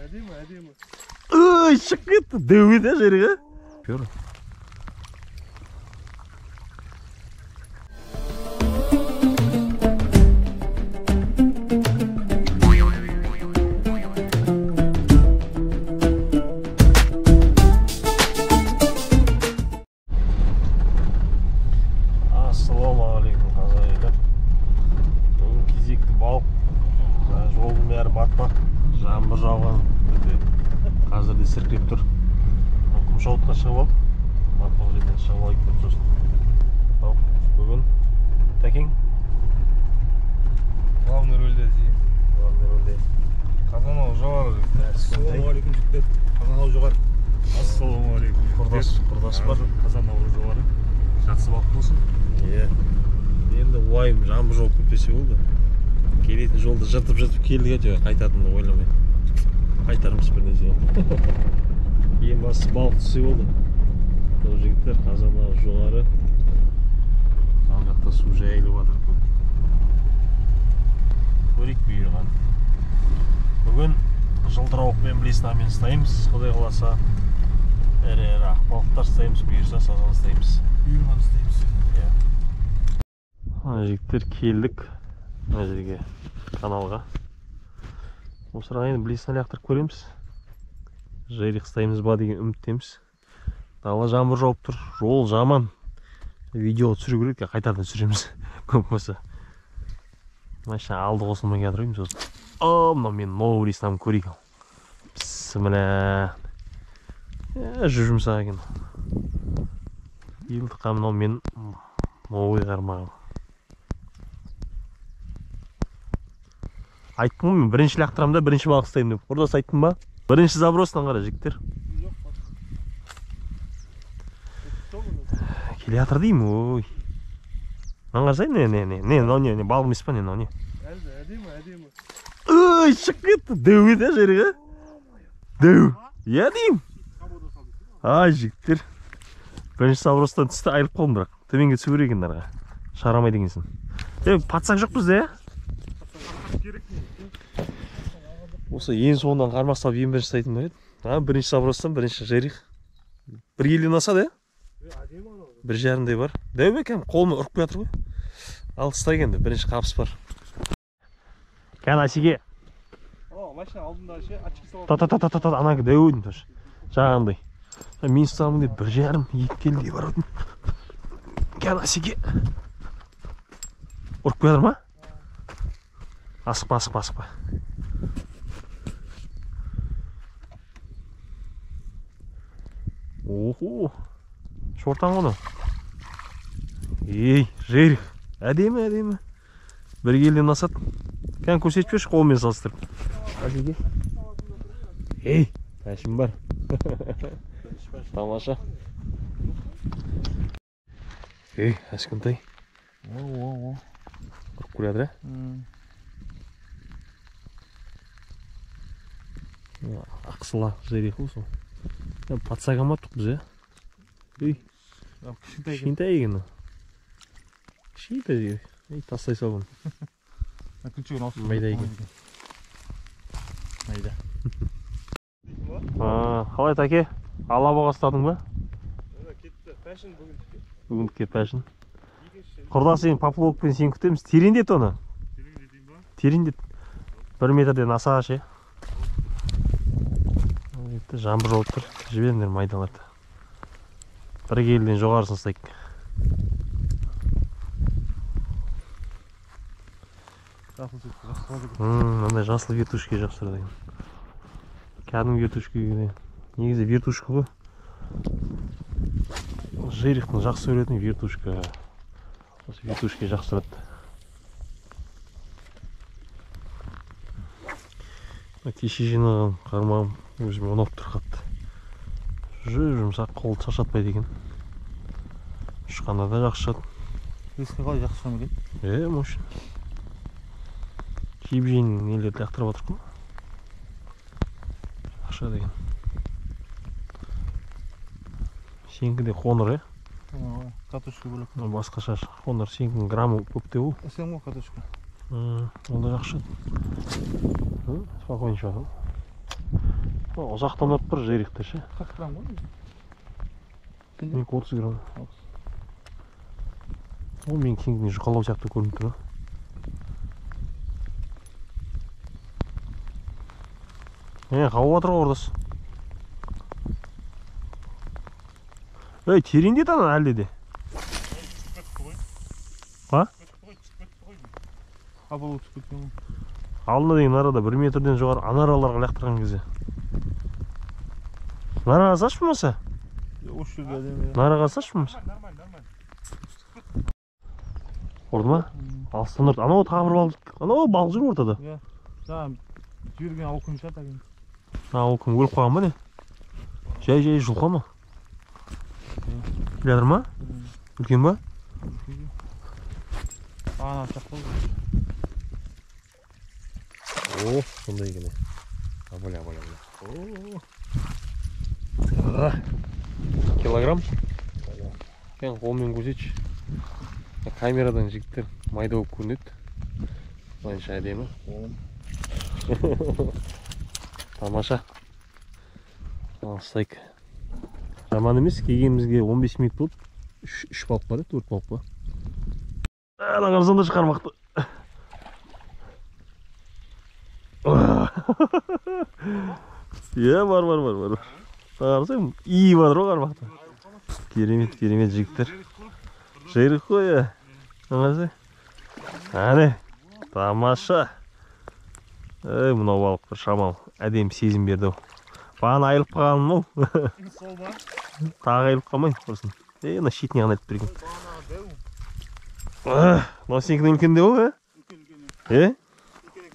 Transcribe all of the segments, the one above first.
әдемі. Ой, шығып кетті. Дөуі де жерге. Көр. Ассалаумағалейкум қазақ. Бүгін кезекті балық. Жолдың бәрі батпақ. Жаңбыр жауған. Қазір де сіркіреп тұр. Құмшауытқа шығып алып. Батпақ жерден шығып алып кетіп сосын. Бүгін тәкең. Главный рөлде деймін. Главный рөлде. Қазанау жоғары. Ассалаумағалейкум жігіттер. Қазанау жоғары. Ассалаумағалейкум. Құрдас бар. Қазанау жоғары. Жақсы балық болсын. Енді уайым жаңбыр жауып кетпесе болды. Келетін жолда жыртып келдік әйтеуір қайтатынды ойламай. Қайтарымыз бір нәрсе. Ең бастысы балық түссе болды. Бұл жігіттер Қазанау жоғары. Ан жақта су жайылып жатыр. Көрейік бұйырған. Бүгін жылтырауықпен блеснамен ұстаймыз. Құдай қаласа ірі ақ балықтар ұстаймыз, бұйырса сазан ұстаймыз. Бұйырған ұстаймыз. Жігіттер келдік мына жерге, каналға. Осыраға енді блесна лақтырып көреміз. Жайрық ұстаймыз ба деген үміттеміз. Дала жаңбыр жауып тұр, жол жаман. Видео түсіру керек, қайтадан түсіреміз. Көп болса. Машина алды қосылмай жатыр ғой сосын. Мынау мен новый блеснамды көрейік. Бісміллә. Жүрмсақ екен. Елдіқа мынау мен новый қармағым. Айттым мен бірінші лақтырамда бірінші балық ұстаймын деп. Құрдас айттым ба? Бірінші забросынан қара жігіттер. Келе жатыр деймін, ой. Аңғарсай, не, балық емес па, не. Әдемі. Ой, шығып кетті, дөуі де жерге. Дөу. Деймін. Ай, жігіттер. Бірінші забростан түсті айылып қалдым бірақ. Төменге түсу керек екен дарға. Шарамай дегенсін. Патсақ жоқ бізде, Осы ең соңынан қармақ салып ең бірінші сайтын бар еді. Бірінші забростан бірінші жайрық. Бір келден асады, бір жарымдай бар. Дәу ме кәм, қолыма ұрып қоятыр ғой. Ал ұстай кенді, бірінші қапыс бар. Кән асеге. Машина алдында ше, ачық салып. Та-та-та-та-та, анағы дәу өйдің тұршы. Жағандай. Мен ұстамын деп бір жарым, екі келдей бар өйдің. Кән асеге. Ұрып қоятыр ма? Асықпа. Охо, шортан ғыны. Жайрық. Әдемі. Бір келден асады. Кән көрсетпеш, қолмен салыстырып. Әдеге. Әшім бар. Тамаша. Әшкінтай. Ұрып көрядыр, Ақсыла жайрық осы. Патсаға маттық біз, Кішкентай егені. Кішкентай егені. Тастай салғын. Майда еген. Майда. Қалай тәке? Алабаға ұстадың ба? Кетті. Пәшін бүгіндікке. Бүгіндікке пәшін. Құрдас ең поплавокпен сен күтеміз. Тереңдет оны. Тереңдетейін ба? Тереңдет. 1 метрден аса ше. Жаңбыр жауып тұр. Жіберіңдер майдаларды. Бір келден жоғарысын ұстайық. Мындай жасыл вертушке жақсы тұрады екен. Кәдімгі вертушке. Негізі вертушка ғой. Жайрықтың жақсы өретін вертушка. Осы вертушке жақсы тұрады. Кеше жинаған қармағым өзіме ұнап тұр қатты. Жұмсақ қолды шаршатпайды екен. Ұшқанда да жақсы шығады. Еске қалай жақсы шығам екен? Мощно. Жейін нелерді лақтырып жатыр қой. Жақсы деген. Сенікі де қоңыр, Катушка бөлек. Басқаша қоңыр, сенікінің граммы көптеу. Сен ғой катушка. Ол да жақсы. Спокойно шығады. Ұзақтан ұрып тұр жайрықтар ше. 40 грамм ғой. Мен 30 грамм. О, мен кеңдігіне жұқалау сияқты көрініп тұр. Қауып атыр ғой ордасы. Тереңде тана әлде де. Ха? Абыл түсіп кеткен ғой. Алдына деген арада 1 метрден жоғары анараларға лақтырған кезде. Нараға саш болмаса? Осы жерде әдемі. Нараға саш болмаса? Орды ма? Алыстан ұрды. Анау тағы бір балық. Анау балық жүр ортада. Жаңа жіберген ауқым шығар тәген. Ауқым өліп қалған ба не? Жай жұлқа ма? Білядыр ма? Үлкен ба? Ана шақпал. О, сондай екен. Абаля. Килограмм? Кен қолмен көзетші. Камерадан жігіттер майда болып көрінеді. Майынша әдемі. Тамаша. Алыстайық. Жаман емес, келгенімізге 15 минут болып 3 балық бар еді, 4 балық ба. Ана қарасанда шығармақты. Бар. Қарасам, ии бар ғой қармақты. Керемет жігіттер. Жайрық қой, Аңғасы. Әне, тамаша. Мынау балық бір шамал. Әдем сезім берді. Бағана айылып қалғаным ол. Сол ба? Тағы айылып қалмай құрсын. Мына шетіне ғана айтып берген. Мынау сенікінің үлкенде ол,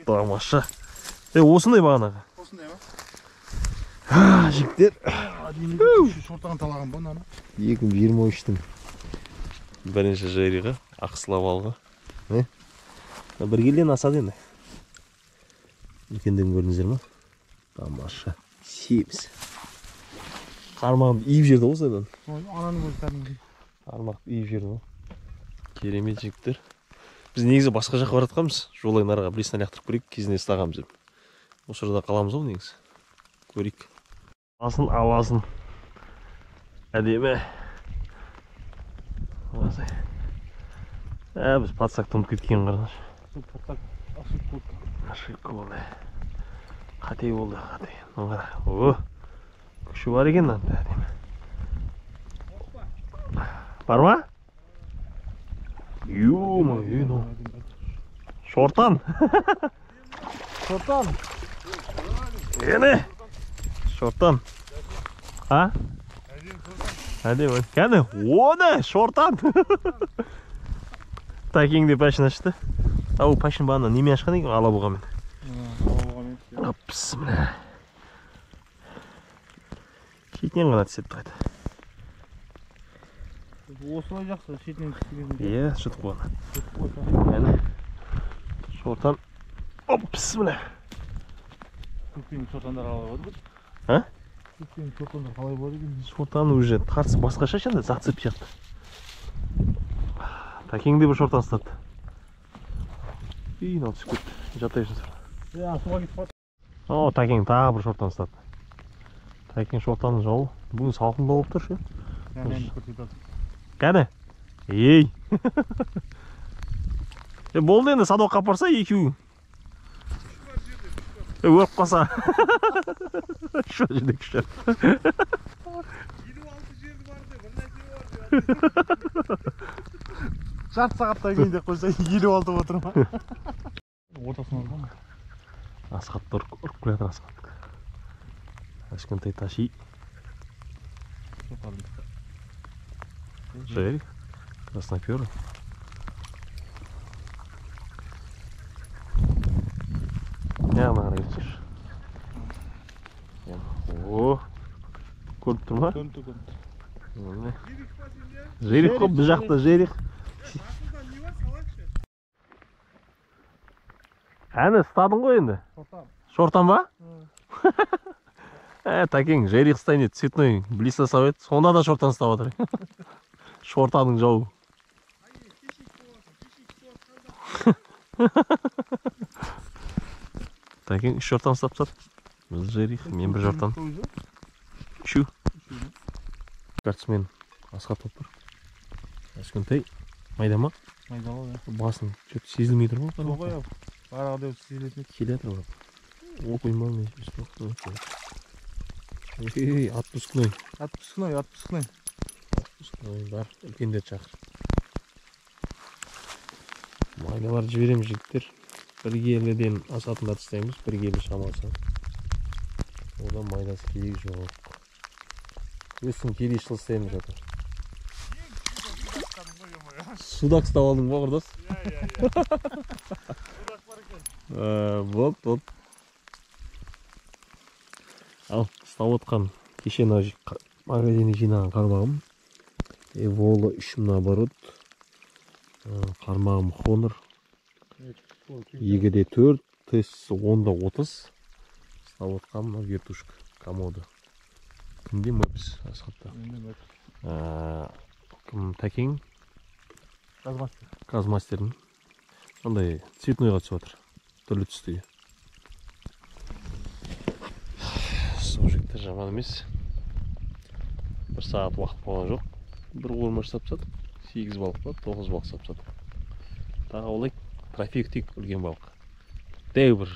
Тамаша. Осындай бағанаға. Осындай ма? Жігіттер. Шортаған талаған ба, наны? 2023-тің бірінші жайрығы, ақсыла балығы. Бір келден асады енді. Үлкендігін көрдіңіздер ма? Тамаша. Семіз. Қармағымды иіп жерді осыдан. Ананың өзі кәдімгі. Қармақты иіп жерді ғой. Керемет жігіттер. Біз негізі басқа жаққа баратқанбыз. Жолай нараға білесін лақтырып көрейік, кезінде ұстағанбыз деп. Осы жерде қаламыз ғой негізі. Көрейік. Аласын. Әдемі. Біз патсақ тұнып кеткен қараныш. Патсақ ошибка болды. Қате болды. Күші бар екен әдемі. Бар ма? Ё-моё. Шортан. Ені. Шортан. Әдемі. Кәні? Оны, шортан. Тәкеңде пәшін ашты. Ау, пәшін бағына неме ашқан екен? Алабұғамен. Бісмілі. Шетінен ғана түсет тұрайды. Осылай жақсы, шетінен түскенде. Жұтып қойған. Әне. Шортан. Бісмілі. Көкпенің шортандар қалай болады? Көкпенің шортандар қалай болады екен? Шортан уже тартысы басқаша шанда, зацеп сияқты. Тәкеңде бір шортан ұстады. Мынау түсіп кетті. Жатайшын сұр. Суға кетіп қалды. Тәкең тағы бір шортан ұстады. Тәкең шортанның жауы. Бүгін салқын болып тұр ше. Кәне? Ей! Болды енді садоққа апарса екеуі. Өріп қалса. Şu жерде күші. 26 жерді барды, бір нәрсе бар. Жарты сағаттай кейін деп қойса 56 отыр ма? Ортасына алған ма? Асқатты ұрып келеді асқат. Кішкентай таши. Жайрик. Красноперый. Яғына қарай түсір. Көріп тұр ма? Көрінді. Жайрик қой, бұл жақта жайрик. Әні, ұстадың ғой енді? Шортан ба? Тәкең, жайрик ұстайын еді, цветной блиса сау еді. Сонда да шортан ұстап отыр. Шортаның жауы. Тәкең, 3 шортан ұстап сат. Жерих, мен бір жортам. Шу. Картысмен асқа топ бар. Кішкентай майда ма? Майда ғой. Басын чөп сезілмей тұр ғой. Сол ғой. Барағыда сезілетін. Келе жатыр ғой. Оқима мен шешіп. Отпускной. Отпускной. Бар, үлкендер шақыр. Майдалар жіберем жігіттер. Бір келіден асатында тастаймыз, бір келі шамасы. Одан майдасы кейі жоқ. Өсін келі шылыстаймыз жатыр. Судак ұстап алдың ба, құрдас? Судак бар екен. Вот. Ал, ұстап отқан кеше магазинде жинаған қармағым. Эвола 3 наоборот. Қармағым Honor. 2-де 4, тест 10-да 30. Ұстап отқан вертушка комода. Кімде Мэпс асхатта. Кім Тәкең? Казмастердің. Андай цветнойға түсіп отыр. Түрлі түстіге. Сол жігіттер жаман емес. 1 сағат уақыт болған жоқ. Бір қормаш сапсадық. 8 балық па, 9 балық сапсадық. Тағы олай трофей күтейік үлкен балық. Дәу бір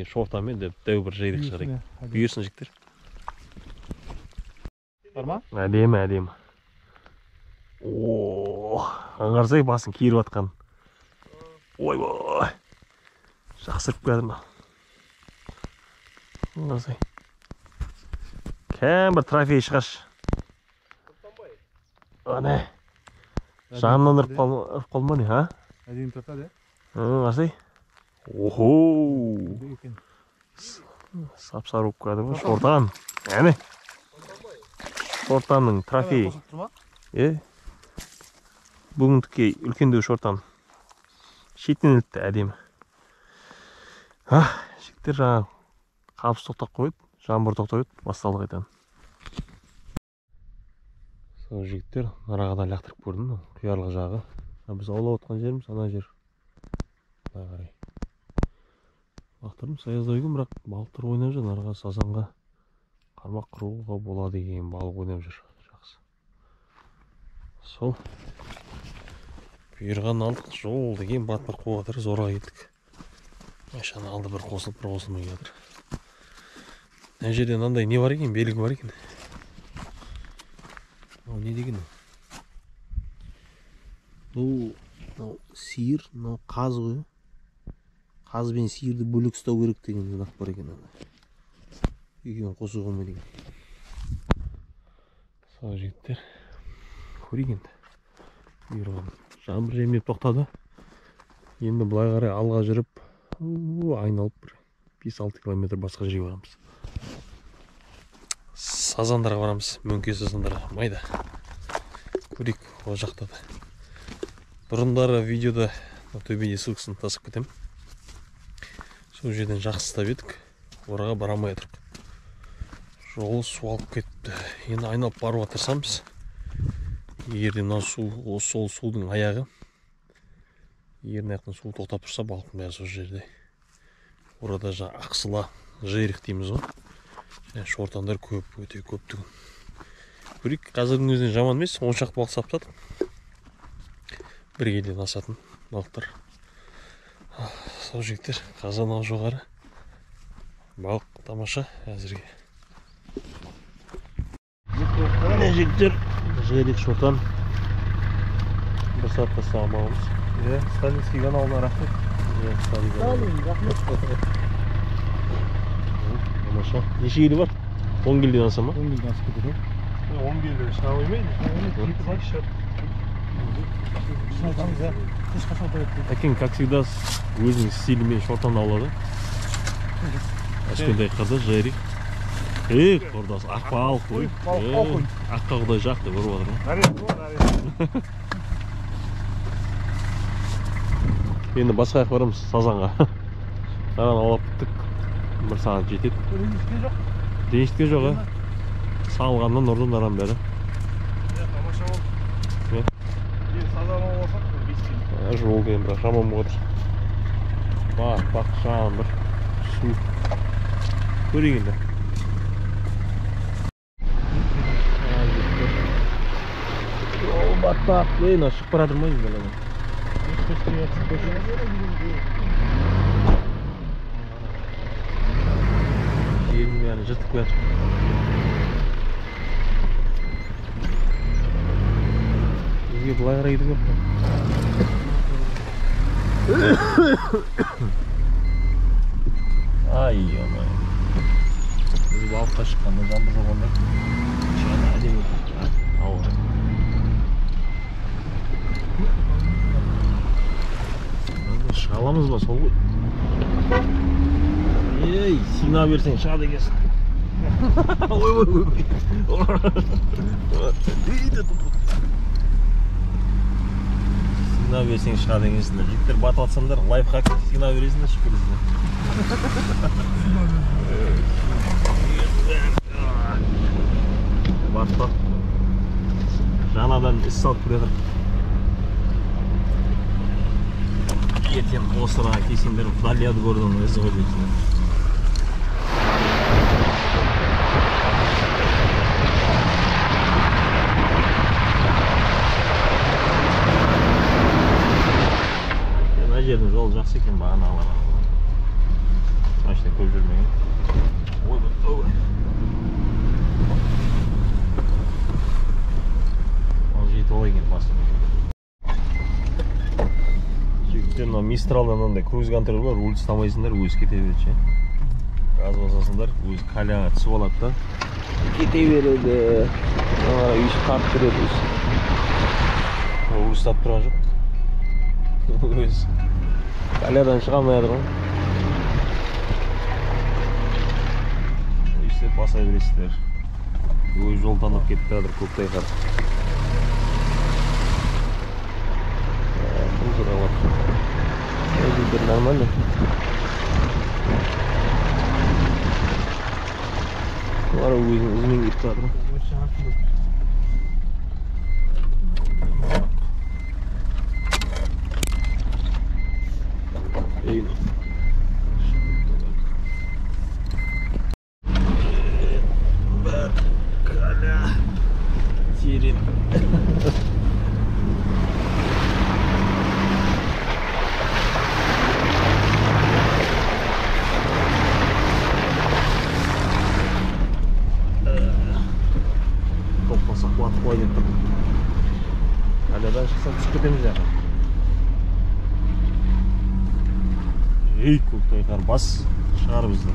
шортамен дәу бір жайдық шығарайық. Бұйырсын жігіттер. Бар ма? Әдемі. Аңғарсай басын киіріп атқан. Ой. Жақсырып кәді ма? Аңғарсай. Кәм бір трофей шығаш. Ане. Жанынан ұрып қалма не, ха? Әдейін тұртады, Аңғарсай. Охо. Сап-сары ұп кәді ма? Шортан. Әне. Шортанның трофей. Бүгіндікке үлкендеу шортан. Шетінен үлтті әдемі. Жігіттер жаңа қапыс тоқтап қойып, жаңбыр тоқтап еді, басталды қайтан. Сол жігіттер нарағадан лақтырып көрдім, құярлық жағы. Біз аулап отқан жеріміз, ана жер. Былай қарай. Лақтырдым, саязда үйген, бірақ балықтар ойнап жүр, нараға сазанға қармақ құруға болады деген балық ойнап жүр. Жақсы. Сол. Бұйырған алдық, жол деген батпыр қуатыр, зорға келдік. Айшаны алды бір қосылмай жатыр. Мына жерде мынандай не бар екен, белгі бар екен. Мынау не деген? Бұл сиыр, мынау қаз ғой. Қаз бен сиырды бөлек ұстау керек деген знак бар екен. Екеуін қосу қылмай деген. Сол жігіттер көрейік енді. Бұйырған. Жаңбыр жемеп тоқтады. Енді былай қарай алға жүріп, айналып бір 5-6 километр басқа жерге барамыз. Сазандарға барамыз, мөңке сазандарға, майда. Көрейік, ол жақта да. Бұрындары видеода төбеде ссылкасын тасып кетем. Сол жерден жақсы ұстап едік, ораға барамай отырып. Жолы су алып кетті. Енді айналып баруға тырысамыз. Егерде мына сол судың аяғы, егер мына су тоқтап тұрса, балықтың бәрі сол жерде. Орада жаңа ақсыла жерих дейміз ғой. Шортандар көп, өте көп түгін. Көрейік, қазірдің өзінен жаман емес, 10 шақты балық саптадық. Бір келден асатын балықтар. Сол жігіттер, қазан ал жоғары. Балық тамаша әзірге. Міне жігіттер. Жерик шортан. Бір саатқа сағамауымыз. Сталинский каналына рахмет. Тамаша. Неше келі бар? 10 келден аса ма? 10 келден асып кетеді. 10 келден шыға қоймайды. Тәкең, как всегда, өзінің стилімен шортан аулады. Әшкендай қырды, жерик. Құрдас, ақпа алық қой. Аққа құдай жақты көріп отырмын. Енді басқа ақ барамыз сазанға. Саған аулап біттік. 1 сағат жетеді. Ренішке жоқ. Ренішке жоқ, салғаннан ұрдың арам бәрі. Тамаша болды. Сазан оласақ, 5 келді. Жол кейін бірақ жаман болып отыр. Бақ, жаңағы бір су. Көрейік енді. Ол баттақ дейін, шығып барадыр ма енді? Желін бәрін жыртып қоятыр. Бізге бұлай қарай кетіп өтті. Ай, ай. Біз балыққа шыққанда жаңбыр жоқ ондай. Шығады әдемі өтті. Ауыр. Шыға аламыз ба, сол ғой? Ей, сигнал берсең шығады екенсің. Ой. Сигнал берсең шығады екенсіңдер. Жігіттер батып атсаңдар, лайфхак сигнал бересіңдер, шығып көресіңдер. Батып. Жаңадан іс салып көреді. Ертең осыраға келсеңдер, вдалияды көрдім, өзі ғой дейсіңдер. Мына жердің жолы жақсы екен, бағана алар. Машина көп жүрмеген. Ой. Ол жетіп ол екен басында. Мына Мистралдан андай круиз контроль бар, руль ұстамайсыңдар, өзі кете береді ше. Газ басасыңдар, өзі каляға түсіп алады да. Кете береді. Ана үйші қарт береді өзі. Руль ұстап тұрған жоқ. Өзі калядан шыға алмай жатыр ғой. Үйші баса бересіздер. Өзі жол танып кетті жатыр, көктай қар. Это нормально. Lara uzun gitti adam. İyi. Kala. Tirin. Kaladan çıksak çıkıp edemiz yani. Ey koktaylar bas çıkar bizde.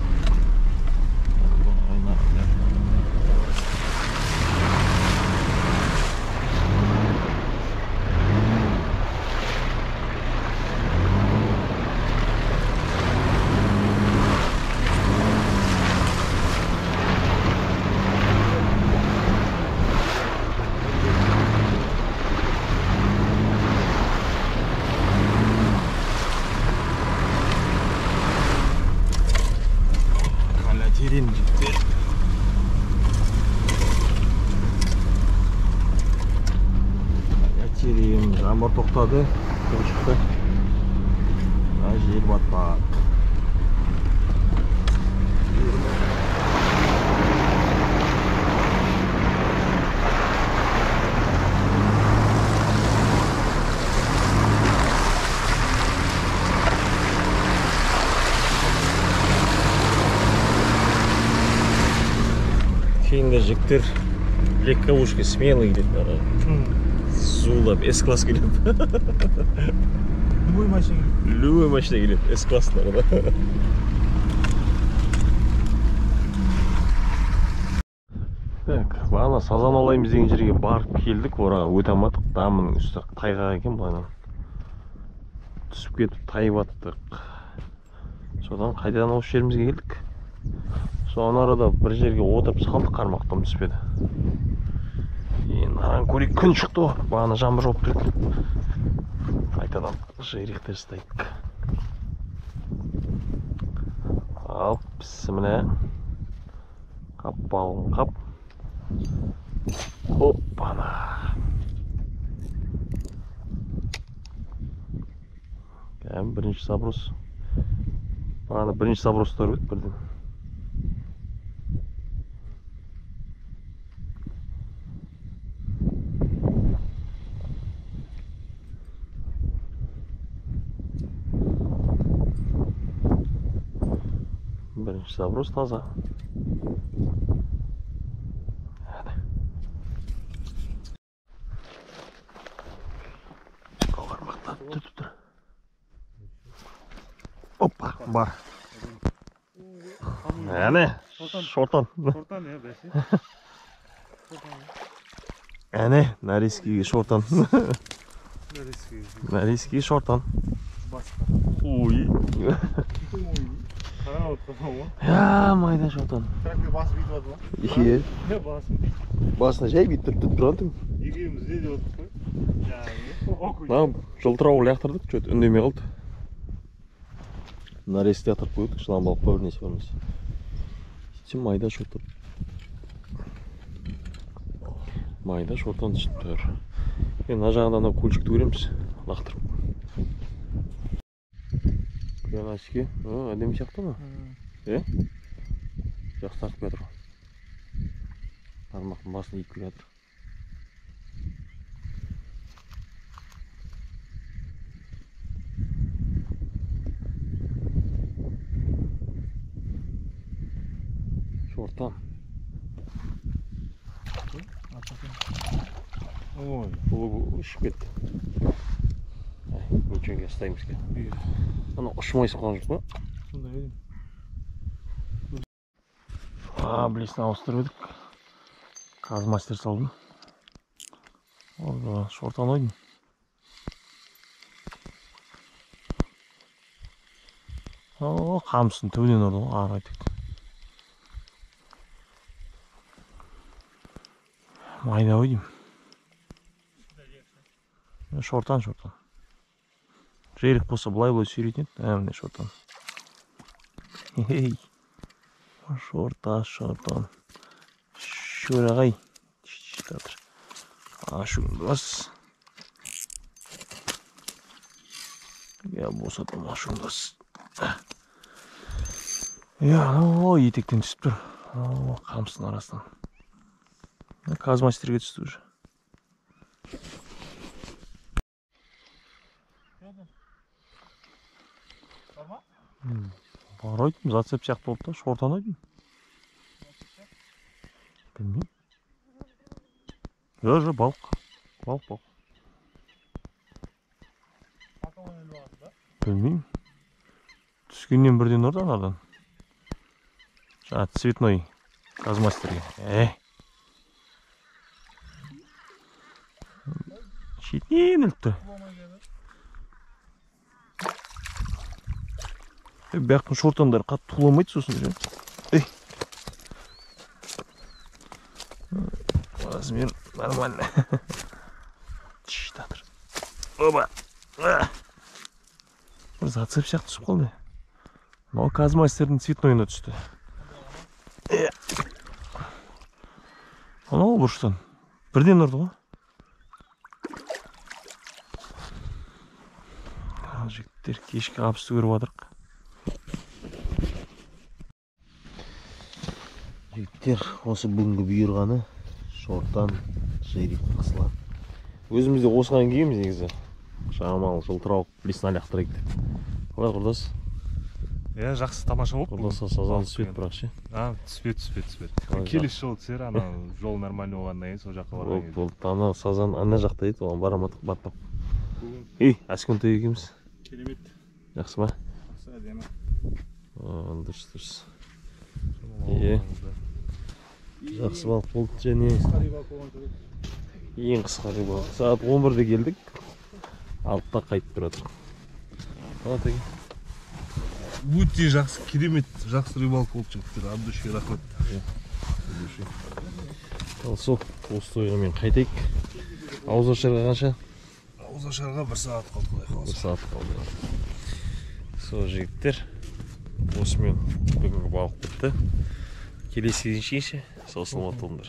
Oynar. Terin gitti. Terin yağmur toxtadı. Kim çıktı? Jel batmak. Кейінгі жіктер легковушка смелый келеді. Зулап, S-класс келеді. Любой машина келеді. Любой машина келеді, S-класстарға. Так, бағана сазан алаймыз деген жерге барып келдік, ораға өте алмадық. Дамының үсті тайғақ екен бағана. Түсіп кетіп тайып аттық. Содан қайтадан осы жерімізге келдік. Соған арада бір жерге отырып салдық, қармақтан түспеді. Енді аған көрейік, күн шықты ғой, бағана жаңбыр жауып тұрды. Қайтадан жайректер ұстайдық. Ал, бісіміне қап балығын қап. Оппана. Бірінші заброс. Бағана бірінші заброс тұрып еді бірден. Заброс таза. Бармақтар түтіп тұр. Опа, бар. Әне, шортан. Шортан ya бәсе. Әне, нарезкиге шортан. Нарезкиге шортан. Басқа. Ой. Қарап отырған ғой. Я, майда шортан. Трактор басып бүйтіп жатыр ма? Иә. Не басып? Басына жай бүйтіп тұратын. Екеуміз не деп отырдық қой? Мына жылтырауыл яқтырдық, что-то үндемей қалды. Нарезки атырып қойдық, шламбалық қойып несі бармыз. Сөйтсем майда шортан. Майда шортан түсіп тұр. Мына жағында ана көлшікті көреміз, лақтырып. Күрәңашке, әдемі сияқты ма? Жақсы тартып жатыр. Бармақтың басын иіп келе жатыр. Шортан. Ой, Бұл ұшып кетті. Ничего, оставимыз ке. Ана ұшмайсып қалған жоқ па? сондай едім. Білесін ауыстырып едік. Қазмастер салдым. Орда шортан ойдым. Қамысын түбінен орды ғой, ары айтып. Майда ойдым. Шортан. Жерік болса бұлай сүйрейтін еді. Әміне шортан. Хей. Шортан. Шөрағай. Ашуын бас. Я босатым ашуын бас. Етектен түсіп тұр. Қамыстың арасынан. Қазмастерге түсті уже. Бар ойдым, зацеп сияқты болып та, шортан ойдым. Білмейм. Балық. Білмейм. Түскеннен бірден орды анардан. Жаңа цветной қазмастерге. Шетінен іліпті. Бәқтің шортандары қатты туламайды сосын жүр. Размер нормально. Татыр. Оба. Бір зацеп сияқты түсіп қалды. Мынау қазмастердің цветнойына түсті. Анау бұрыштан. Бірден ұрды ғой. Жігіттер кешкі қапысты көріп жатырық. Жігіттер, осы бүгінгі бұйырғаны шортан жерік қысылады. Өзімізде осыған кейіміз негізі. Шамал, жылтырауық, білесін аяқтыр ектіп. Қалай құрдас? Жақсы тамаша болып. Құрдаса сазан түспет бірақ ше? Түспет. Келесі жол түсер, ана жол нормальный болғаннан кейін сол жаққа барған еді. Болды, ана сазан ана жақта еді, оған барамадық, батпақ. Әскентай екеміз. Керемет. Жақсы ма? Жақсы, әдемі. Дұрыс. Жақсы балық болды және ең қысқа рыбалық. Сағат 11-де келдік. Алтыда қайтып тұратыр. Қалат екен? Өте жақсы, керемет, жақсы рыбалық болып жігіттер. Абдушке рахмет. Сол, осы тойға мен қайтайық. Ауызашарға қанша? Ауызашарға 1 сағат қалды құдай қаласа. 1 сағат қалды. Сол жігіттер. Осымен бүгінгі балық бітті. Келесі кездескенше сау саламат болыңдар.